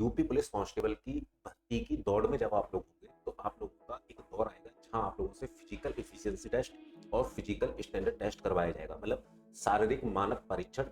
UP police constable की भर्ती की दौड़ में जब आप लोग होंगे तो आप लोगों का एक दौर आएगा जहां आप लोगों से फिजिकल एफिशिएंसी टेस्ट और फिजिकल स्टैंडर्ड टेस्ट करवाया जाएगा। मतलब शारीरिक मानक परीक्षण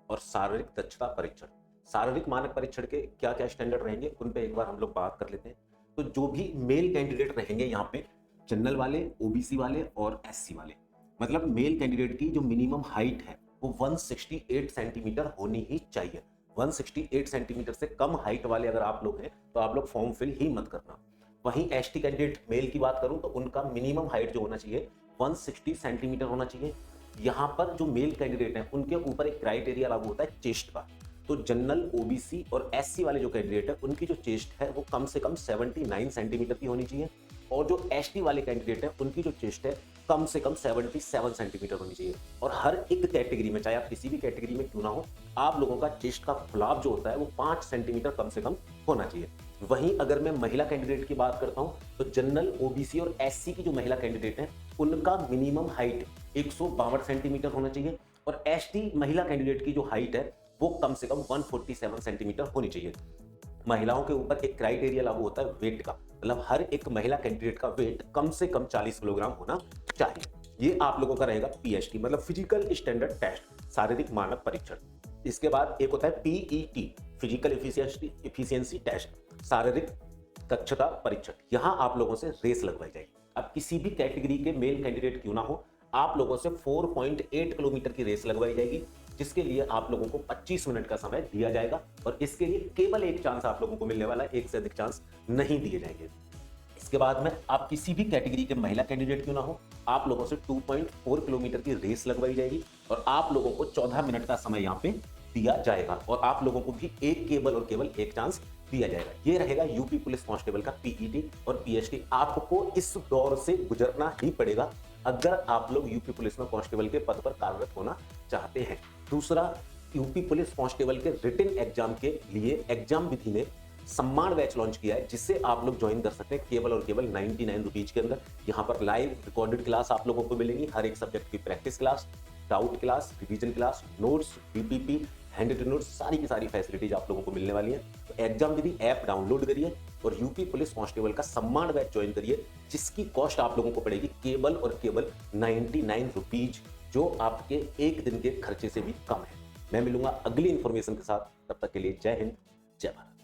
और शारीरिक दक्षता परीक्षण। शारीरिक मानक परीक्षण के क्या क्या स्टैंडर्ड रहेंगे उन पे एक बार हम लोग बात कर लेते हैं। तो जो भी मेल कैंडिडेट रहेंगे यहाँ पे, जनरल वाले, ओबीसी वाले और एससी वाले, मतलब मेल कैंडिडेट की जो मिनिमम हाइट है वो 168 सेंटीमीटर होनी ही चाहिए। 168 सेंटीमीटर से कम हाइट वाले अगर आप लोग हैं तो आप लोग फॉर्म फिल ही मत करना। वहीं एसटी कैंडिडेट मेल की बात करूं तो उनका मिनिमम हाइट जो होना चाहिए 160 सेंटीमीटर होना चाहिए। यहां पर जो मेल कैंडिडेट हैं उनके ऊपर एक क्राइटेरिया लागू होता है चेस्ट का। तो जनरल, ओबीसी और एससी वाले जो कैंडिडेट है उनकी जो चेस्ट है वो कम से कम 79 सेंटीमीटर की होनी चाहिए। और जो एसटी वाले कैंडिडेट है उनकी जो चेस्ट है कम से कम 77 सेंटीमीटर होनी चाहिए। और हर एक कैटेगरी में, चाहे आप किसी भी कैटेगरी में क्यों ना हो, आप लोगों का चेस्ट का फुलाव जो होता है वो 5 सेंटीमीटर कम से कम होना चाहिए। वहीं अगर मैं महिला कैंडिडेट की बात करता हूं तो जनरल, ओबीसी और एससी की जो महिला कैंडिडेट हैं उनका मिनिमम हाइट 162 सेंटीमीटर होना चाहिए। और एसटी महिला कैंडिडेट की जो हाइट है वो कम से कम 147 सेंटीमीटर होनी चाहिए। महिलाओं के ऊपर एक क्राइटेरिया लागू होता है वेट का, मतलब हर एक महिला कैंडिडेट का वेट कम से कम 40 किलोग्राम होना चाहिए। ये आप लोगों का रहेगा पीएसटी, मतलब फिजिकल स्टैंडर्ड टेस्ट, शारीरिक मानक परीक्षण। इसके बाद एक होता है पीईटी, फिजिकल एफिशिएंसी टेस्ट, शारीरिक दक्षता परीक्षण। यहां आप लोगों से रेस लगवाई जाएगी। अब किसी भी कैटेगरी के मेल कैंडिडेट क्यों ना हो, आप लोगों से 4.8 किलोमीटर की रेस लगवाई जाएगी, जिसके लिए आप लोगों को 25 मिनट का समय दिया जाएगा। और इसके लिए केवल एक चांस आप लोगों को मिलने वाला है, एक से अधिक चांस नहीं दिए जाएंगे। इसके बाद में आप किसी भी कैटेगरी के महिला कैंडिडेट क्यों ना हो, आप लोगों से 2.4 किलोमीटर की रेस लगवाई जाएगी और आप लोगों को 14 मिनट का समय यहाँ पे दिया जाएगा। और आप लोगों को भी एक केवल और केवल एक चांस दिया जाएगा। ये रहेगा यूपी पुलिस कांस्टेबल का पीईटी और पीएसटी। आपको इस दौर से गुजरना ही पड़ेगा अगर आप लोग यूपी पुलिस में कांस्टेबल के पद पर कार्यरत होना चाहते हैं। दूसरा, यूपी पुलिस कांस्टेबल के रिटन एग्जाम के लिए एग्जाम विधि ने सम्मान बैच लॉन्च किया है, जिससे आप लोग ज्वाइन कर सकते हैं केवल और केवल 99 रुपीज के अंदर। यहाँ पर लाइव रिकॉर्डेड क्लास आप लोगों को मिलेंगी, हर एक सब्जेक्ट की practice class, doubt class, revision class, notes, PPP, hand written notes, सारी की सारी फैसिलिटीज आप लोगों को मिलने वाली है। तो एग्जाम विधि ऐप डाउनलोड करिए और यूपी पुलिस कांस्टेबल का सम्मान बैच ज्वाइन करिए, जिसकी कॉस्ट आप लोगों को पड़ेगी केवल और केवल 99 रुपीज, जो आपके एक दिन के खर्चे से भी कम है। मैं मिलूंगा अगली इंफॉर्मेशन के साथ, तब तक के लिए जय हिंद, जय भारत।